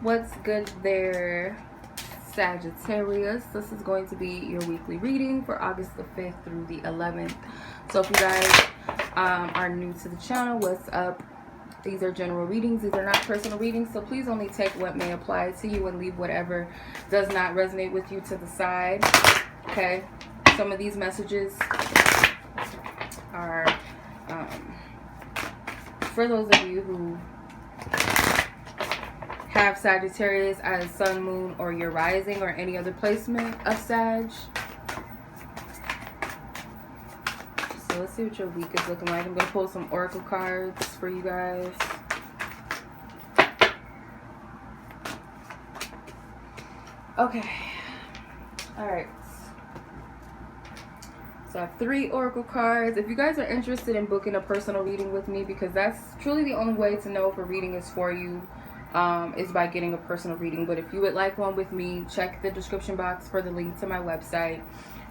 What's good there, Sagittarius? This is going to be your weekly reading for August the 5th through the 11th. So if you guys are new to the channel, what's up? These are general readings. These are not personal readings, so please only take what may apply to you and leave whatever does not resonate with you to the side. Okay? Some of these messages are for those of you who have Sagittarius as sun, moon, or your rising, or any other placement of Sag. So let's see what your week is looking like. I'm going to pull some oracle cards for you guys. Okay. Alright. So I have 3 oracle cards. If you guys are interested in booking a personal reading with me, because that's truly the only way to know if a reading is for you, is by getting a personal reading. But if you would like one with me, check the description box for the link to my website.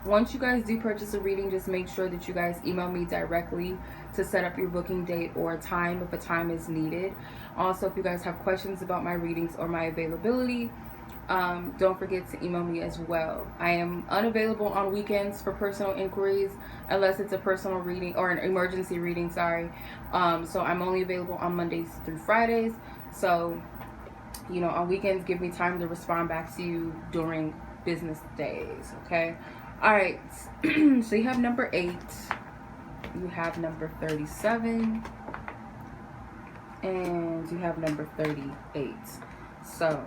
Once you guys do purchase a reading, just make sure that you guys email me directly to set up your booking date or time if a time is needed. Also, if you guys have questions about my readings or my availability, don't forget to email me as well. I am unavailable on weekends for personal inquiries unless it's a personal reading or an emergency reading, sorry. So I'm only available on Mondays through Fridays. So, you know, on weekends, give me time to respond back to you during business days, okay? All right, so you have number 8, you have number 37, and you have number 38. So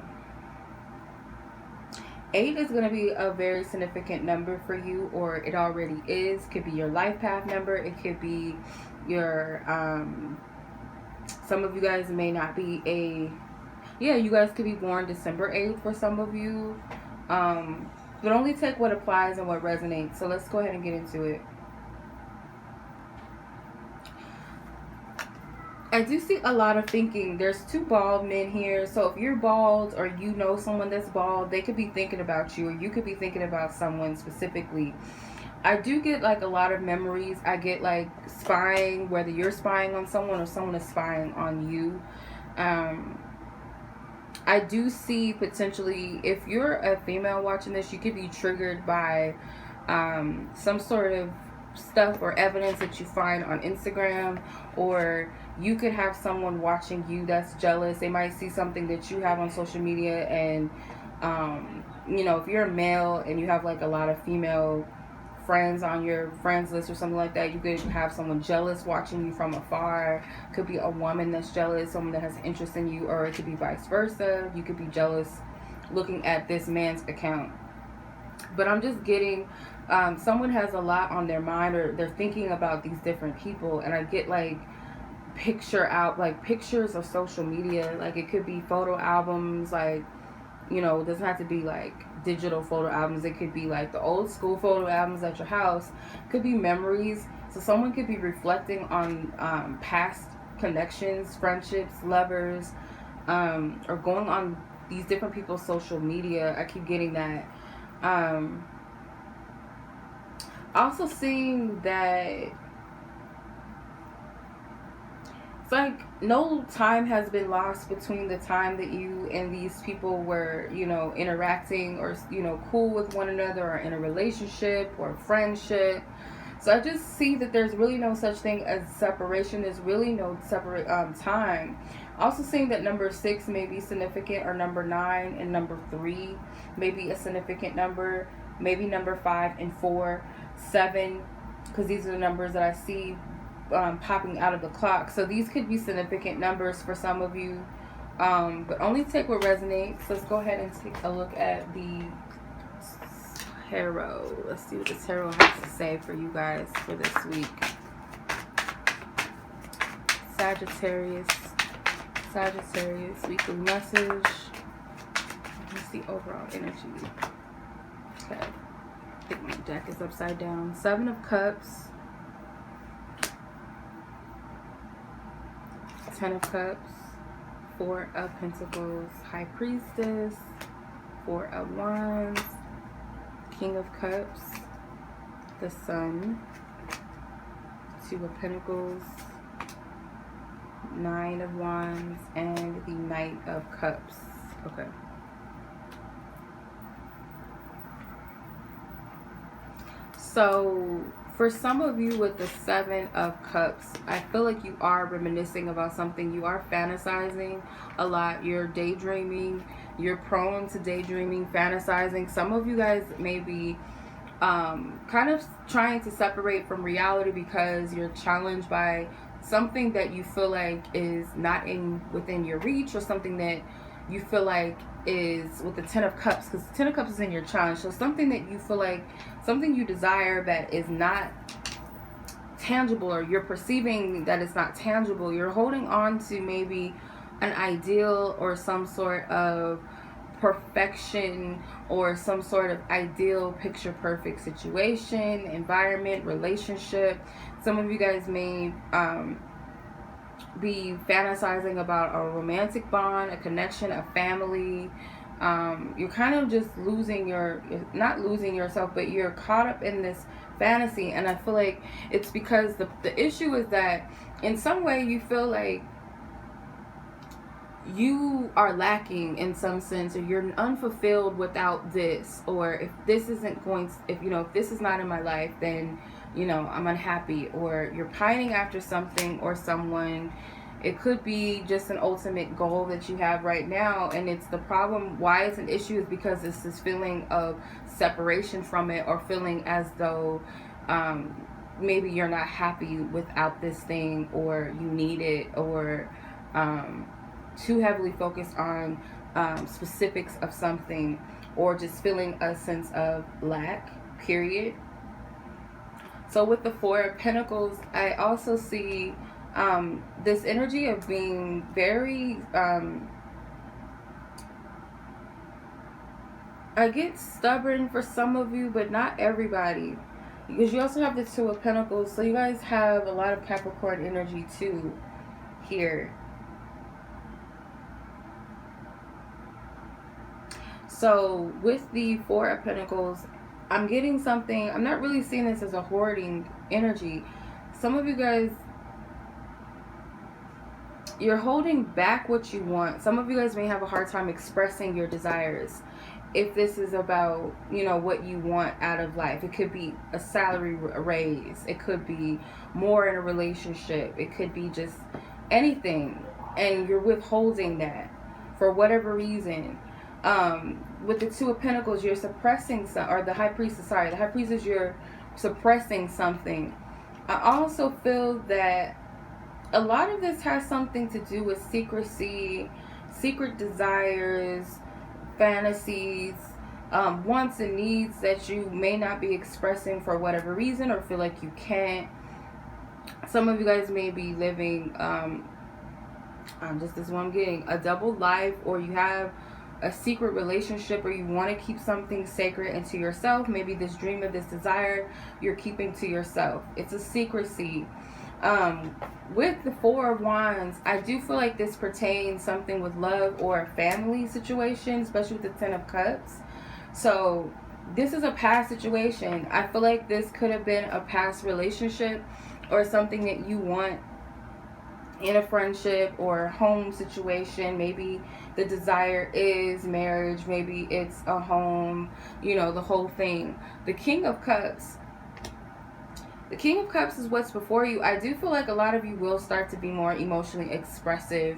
8 is going to be a very significant number for you, or it already is. Could be your life path number. It could be your, some of you guys may not be you guys could be born December 8th for some of you. But only take what applies and what resonates. So let's go ahead and get into it. I do see a lot of thinking. There's 2 bald men here. So if you're bald or you know someone that's bald, they could be thinking about you, or you could be thinking about someone specifically. I do get like a lot of memories. I get like spying, whether you're spying on someone or someone is spying on you. I do see potentially, if you're a female watching this, you could be triggered by some sort of stuff or evidence that you find on Instagram, or you could have someone watching you that's jealous. They might see something that you have on social media, and you know, if you're a male and you have like a lot of female friends on your friends list or something like that, you could have someone jealous watching you from afar. Could be a woman that's jealous, someone that has an interest in you, or it could be vice versa. You could be jealous looking at this man's account. But I'm just getting someone has a lot on their mind, or they're thinking about these different people, and I get like pictures of social media. Like it could be photo albums, like, you know, it doesn't have to be like digital photo albums. It could be like the old school photo albums at your house. It could be memories. So someone could be reflecting on past connections, friendships, lovers, or going on these different people's social media. I keep getting that. Also seeing that it's like no time has been lost between the time that you and these people were, you know, interacting, or, you know, cool with one another, or in a relationship or friendship. So I just see that there's really no such thing as separation. There's really no separate time. Also seeing that number 6 may be significant, or number 9 and number 3 may be a significant number. Maybe number 5 and 4, 7, because these are the numbers that I see popping out of the clock. So these could be significant numbers for some of you, but only take what resonates. Let's go ahead and take a look at the tarot. Let's see what the tarot has to say for you guys for this week. Sagittarius weekly message. Let's see overall energy. Okay, I think my deck is upside down. 7 of Cups, 10 of Cups, 4 of Pentacles, High Priestess, 4 of Wands, King of Cups, the Sun, 2 of Pentacles, 9 of Wands, and the Knight of Cups. Okay. So for some of you with the Seven of Cups, I feel like you are reminiscing about something. You are fantasizing a lot. You're daydreaming. You're prone to daydreaming, fantasizing. Some of you guys may be kind of trying to separate from reality because you're challenged by something that you feel like is not in within your reach, or something that you feel like is with the Ten of Cups, because the Ten of Cups is in your challenge. So something that you feel like, something you desire that is not tangible, or you're perceiving that it's not tangible. You're holding on to maybe an ideal or some sort of perfection, or some sort of ideal picture perfect situation, environment, relationship. Some of you guys may be fantasizing about a romantic bond, a connection, a family. You're kind of just you're not losing yourself, but you're caught up in this fantasy. And I feel like it's because the issue is that in some way you feel like you are lacking in some sense, or you're unfulfilled without this, or if this isn't going to, if this is not in my life, then I'm unhappy, or you're pining after something or someone. It could be just an ultimate goal that you have right now, and it's the problem. Why it's an issue is because it's this feeling of separation from it, or feeling as though maybe you're not happy without this thing, or you need it, or too heavily focused on specifics of something, or just feeling a sense of lack, period. So with the Four of Pentacles, I also see this energy of being very, I get stubborn for some of you, but not everybody. Because you also have the Two of Pentacles, so you guys have a lot of Capricorn energy too here. So with the Four of Pentacles, I'm getting something. I'm not really seeing this as a hoarding energy. Some of you guys, you're holding back what you want. Some of you guys may have a hard time expressing your desires. If this is about, what you want out of life. It could be a salary raise. It could be more in a relationship. It could be just anything. And you're withholding that for whatever reason. With the Two of Pentacles, you're suppressing or the High Priestess, the High Priestess, you're suppressing something. I also feel that a lot of this has something to do with secrecy, secret desires, fantasies, wants and needs that you may not be expressing for whatever reason, or feel like you can't. Some of you guys may be living, just this one I'm getting, a double life, or you have a secret relationship, or you want to keep something sacred and to yourself. Maybe this dream of this desire you're keeping to yourself. It's a secrecy. With the Four of Wands, I do feel like this pertains something with love or a family situation, especially with the Ten of Cups. So this is a past situation. I feel like this could have been a past relationship, or something that you want in a friendship or home situation. Maybe the desire is marriage, maybe it's a home, the whole thing. The King of Cups. The King of Cups is what's before you. I do feel like a lot of you will start to be more emotionally expressive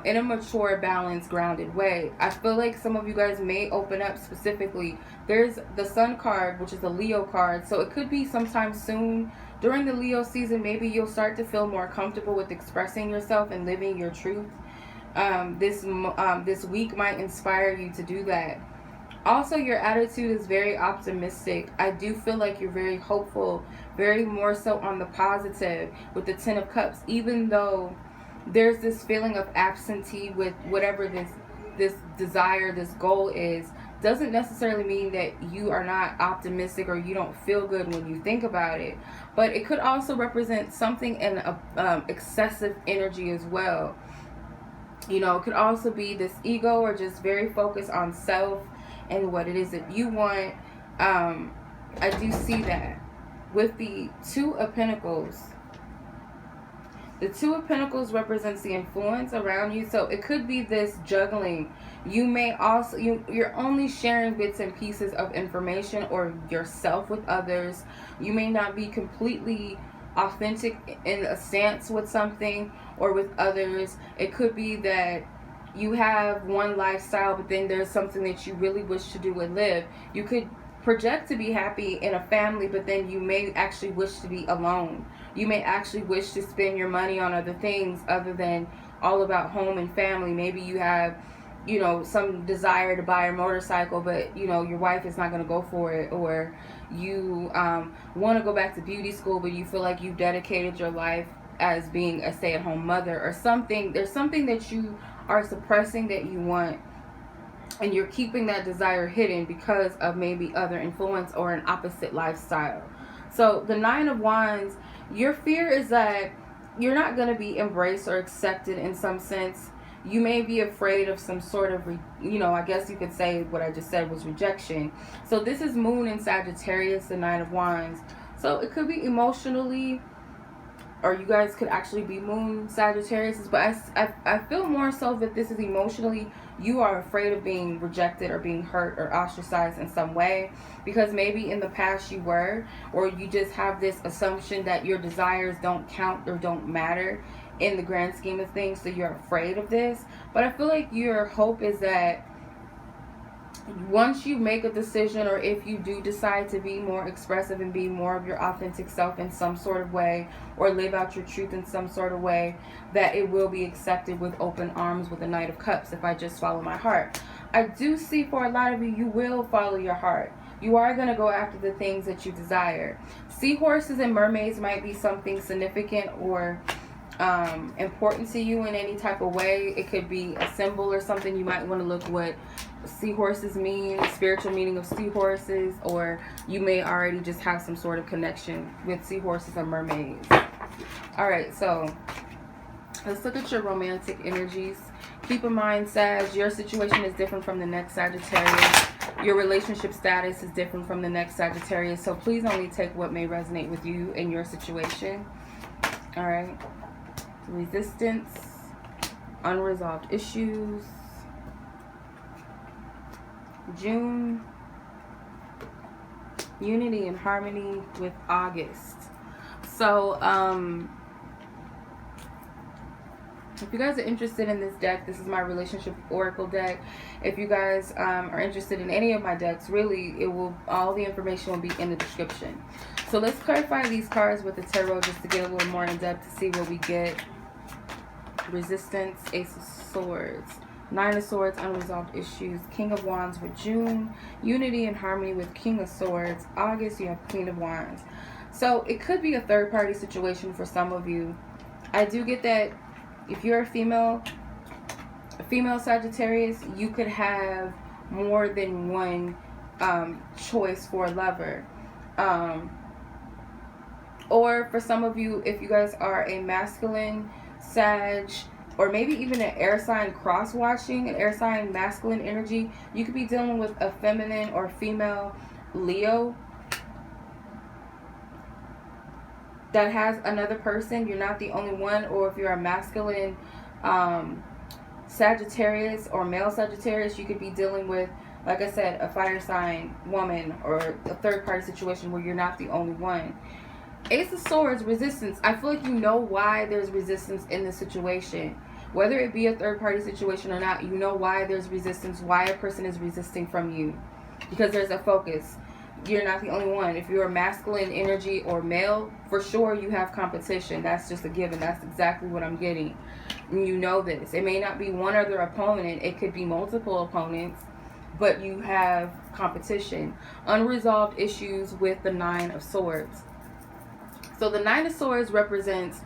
in a mature, balanced, grounded way. I feel like some of you guys may open up specifically. There's the Sun card, which is the Leo card. So it could be sometime soon during the Leo season. Maybe you'll start to feel more comfortable with expressing yourself and living your truth. This week might inspire you to do that. Also, your attitude is very optimistic. I do feel like you're very hopeful, very more so on the positive with the Ten of Cups, even though there's this feeling of absentee with whatever this desire, this goal is. Doesn't necessarily mean that you are not optimistic or you don't feel good when you think about it. But it could also represent something in excessive energy as well. It could also be this ego, or just very focused on self and what it is that you want. I do see that. With the Two of Pentacles, The Two of Pentacles represents the influence around you. So it could be this juggling. You may also, you're only sharing bits and pieces of information or yourself with others. You may not be completely authentic in a stance with something or with others. It could be that you have one lifestyle, but then there's something that you really wish to do and live. You could project to be happy in a family, but then you may actually wish to be alone. You may actually wish to spend your money on other things other than all about home and family. Maybe you have, you know, some desire to buy a motorcycle, but, you know, your wife is not going to go for it. Or you want to go back to beauty school, but you feel like you've dedicated your life as being a stay-at-home mother or something. There's something that you are suppressing that you want, and you're keeping that desire hidden because of maybe other influence or an opposite lifestyle. So the Nine of Wands, your fear is that you're not going to be embraced or accepted in some sense. You may be afraid of some sort of, you know, I guess you could say what I just said was rejection. So this is Moon in Sagittarius, the Nine of Wands. So it could be emotionally, or you guys could actually be Moon Sagittarius, but I feel more so that this is emotionally. You are afraid of being rejected or being hurt or ostracized in some way, because maybe in the past you were, or you just have this assumption that your desires don't count or don't matter in the grand scheme of things, so you're afraid of this. But I feel like your hope is that once you make a decision, or if you do decide to be more expressive and be more of your authentic self in some sort of way, or live out your truth in some sort of way, that it will be accepted with open arms with the Knight of Cups if I just follow my heart. I do see for a lot of you, you will follow your heart. You are going to go after the things that you desire. Seahorses and mermaids might be something significant or important to you in any type of way. It could be a symbol or something. You might want to look what seahorses mean, spiritual meaning of seahorses, or you may already just have some sort of connection with seahorses or mermaids. All right, so let's look at your romantic energies. Keep in mind, Sag, your situation is different from the next Sagittarius. Your relationship status is different from the next Sagittarius, so please only take what may resonate with you in your situation. All right. Resistance, unresolved issues, June, unity and harmony with August. So if you guys are interested in this deck, this is my relationship oracle deck. If you guys are interested in any of my decks, really, it will, all the information will be in the description. So let's clarify these cards with the tarot just to get a little more in depth to see what we get. Resistance, Ace of Swords, Nine of Swords, unresolved issues, King of Wands with June, unity and harmony with King of Swords. August, you have Queen of Wands. So it could be a third party situation for some of you. I do get that if you're a female Sagittarius, you could have more than one choice for a lover. Or for some of you, if you guys are a masculine Sag, or maybe even an air sign cross-watching, an air sign masculine energy, you could be dealing with a feminine or female Leo that has another person. You're not the only one. Or if you're a masculine Sagittarius or male Sagittarius, you could be dealing with, like I said, a fire sign woman, or a third party situation where you're not the only one. Ace of Swords, resistance. I feel like you know why there's resistance in this situation. Whether it be a third party situation or not, you know why there's resistance, why a person is resisting from you. Because there's a focus. You're not the only one. If you're a masculine energy or male, for sure you have competition. That's just a given. That's exactly what I'm getting. And you know this. It may not be one other opponent. It could be multiple opponents. But you have competition. Unresolved issues with the Nine of Swords. So the Nine of Swords represents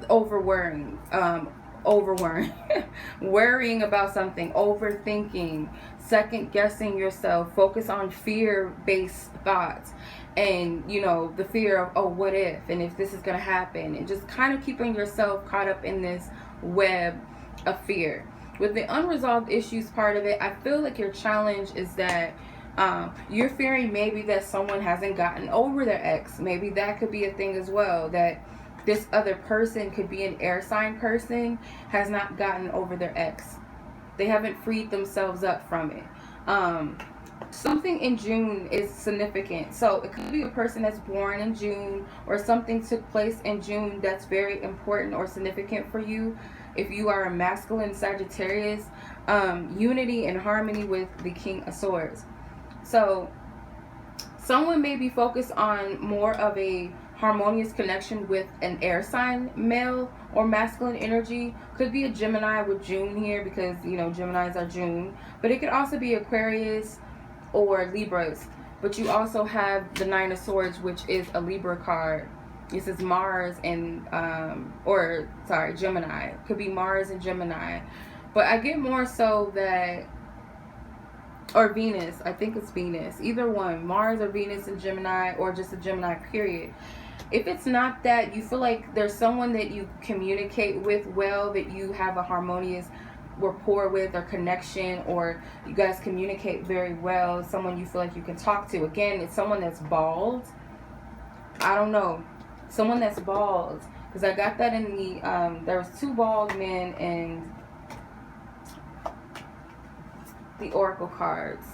worrying worrying about something, overthinking, second guessing yourself, focus on fear-based thoughts, and you know, the fear of, oh, what if, and if this is going to happen, and just kind of keeping yourself caught up in this web of fear. With the unresolved issues part of it, I feel like your challenge is that you're fearing maybe that someone hasn't gotten over their ex. Maybe that could be a thing as well, that this other person could be an air sign person, has not gotten over their ex. They haven't freed themselves up from it. Something in June is significant. So it could be a person that's born in June, or something took place in June that's very important or significant for you. If you are a masculine Sagittarius, unity and harmony with the King of Swords. So someone may be focused on more of a harmonious connection with an air sign, male or masculine energy. Could be a Gemini with June here, because you know Geminis are June, but it could also be Aquarius or Libras. But you also have the Nine of Swords, which is a Libra card. This is Mars and Gemini. Could be Mars and Gemini, but I get more so that, or Venus, I think it's Venus, either one, Mars or Venus and Gemini, or just a Gemini period. If it's not that, you feel like there's someone that you communicate with well, that you have a harmonious rapport with or connection, or you guys communicate very well, someone you feel like you can talk to. Again, it's someone that's bald. I don't know, someone that's bald, because I got that in the there was 2 bald men in the oracle cards.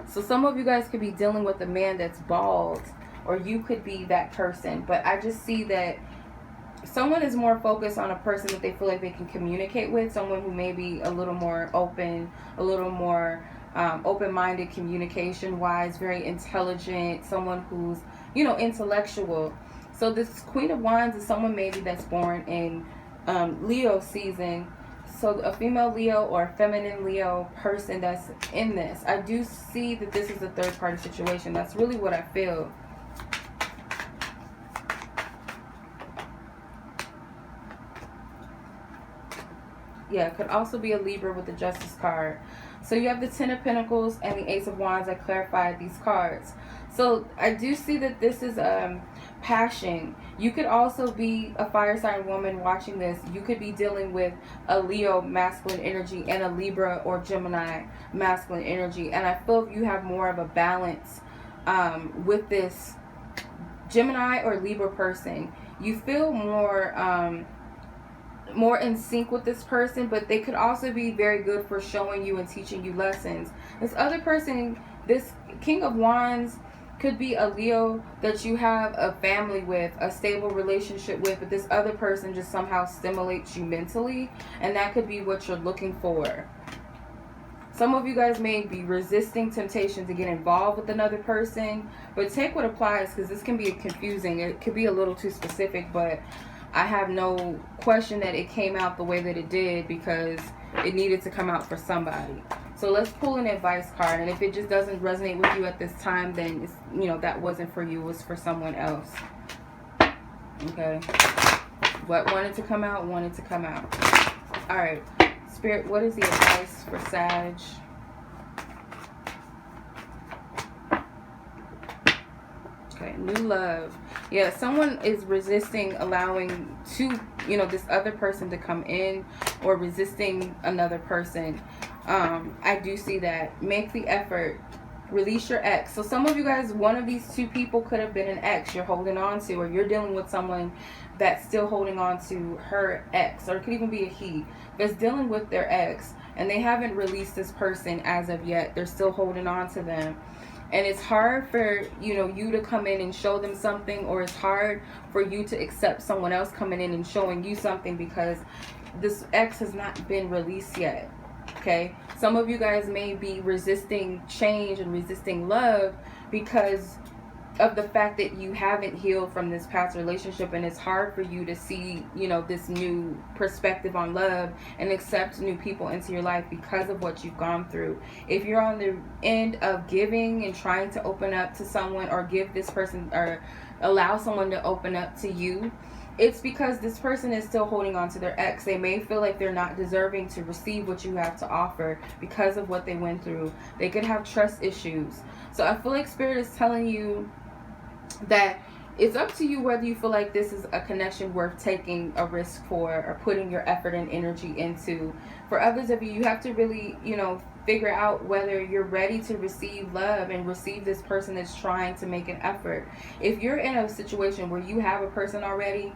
So some of you guys could be dealing with a man that's bald, or you could be that person. But I just see that someone is more focused on a person that they feel like they can communicate with, someone who may be a little more open, a little more open-minded communication wise, very intelligent, someone who's, you know, intellectual. So this Queen of Wands is someone maybe that's born in Leo season. So a female Leo or a feminine Leo person that's in this. I do see that this is a third party situation. That's really what I feel. Yeah, it could also be a Libra with the Justice card. So you have the 10 of Pentacles and the Ace of Wands. I clarified these cards. So I do see that this is passion. You could also be a fire sign woman watching this. You could be dealing with a Leo masculine energy and a Libra or Gemini masculine energy. And I feel you have more of a balance with this Gemini or Libra person. You feel more in sync with this person, but they could also be very good for showing you and teaching you lessons. This other person, this King of Wands, could be a Leo that you have a family with, a stable relationship with, but this other person just somehow stimulates you mentally, and that could be what you're looking for. Some of you guys may be resisting temptation to get involved with another person, but take what applies, because this can be confusing. It could be a little too specific, but I have no question that it came out the way that it did, because it needed to come out for somebody. So let's pull an advice card, and if it just doesn't resonate with you at this time, then it's, you know, that wasn't for you, it was for someone else. Okay. What wanted to come out, wanted to come out. All right. Spirit, what is the advice for Sag? Okay, new love. Yeah, someone is resisting allowing this other person to come in, or resisting another person. I do see that. Make the effort. Release your ex. So some of you guys, one of these 2 people could have been an ex you're holding on to, or you're dealing with someone that's still holding on to her ex, or it could even be a he that's dealing with their ex, and they haven't released this person as of yet. They're still holding on to them. And it's hard for, you to come in and show them something, or it's hard for you to accept someone else coming in and showing you something, because this ex has not been released yet. Okay, some of you guys may be resisting change and resisting love because of the fact that you haven't healed from this past relationship, and it's hard for you to see, this new perspective on love and accept new people into your life because of what you've gone through. If you're on the end of giving and trying to open up to someone, or give this person, or allow someone to open up to you, it's because this person is still holding on to their ex. They may feel like they're not deserving to receive what you have to offer because of what they went through. They could have trust issues. So I feel like Spirit is telling you that it's up to you whether you feel like this is a connection worth taking a risk for, or putting your effort and energy into. For others of you, you have to really, figure out whether you're ready to receive love and receive this person that's trying to make an effort. If you're in a situation where you have a person already,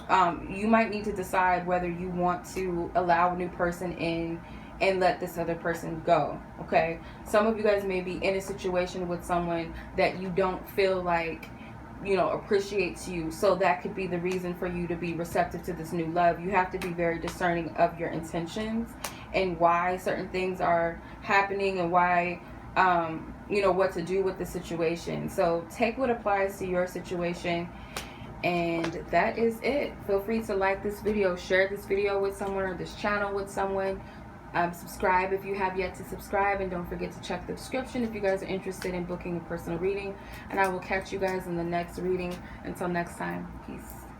You might need to decide whether you want to allow a new person in and let this other person go. Okay, some of you guys may be in a situation with someone that you don't feel like, you know, appreciates you, so that could be the reason for you to be receptive to this new love. You have to be very discerning of your intentions and why certain things are happening, and why you know, what to do with the situation. So take what applies to your situation, and that is it. Feel free to like this video, share this video with someone, or this channel with someone. Subscribe if you have yet to subscribe, and don't forget to check the description if you guys are interested in booking a personal reading. And I will catch you guys in the next reading. Until next time, peace.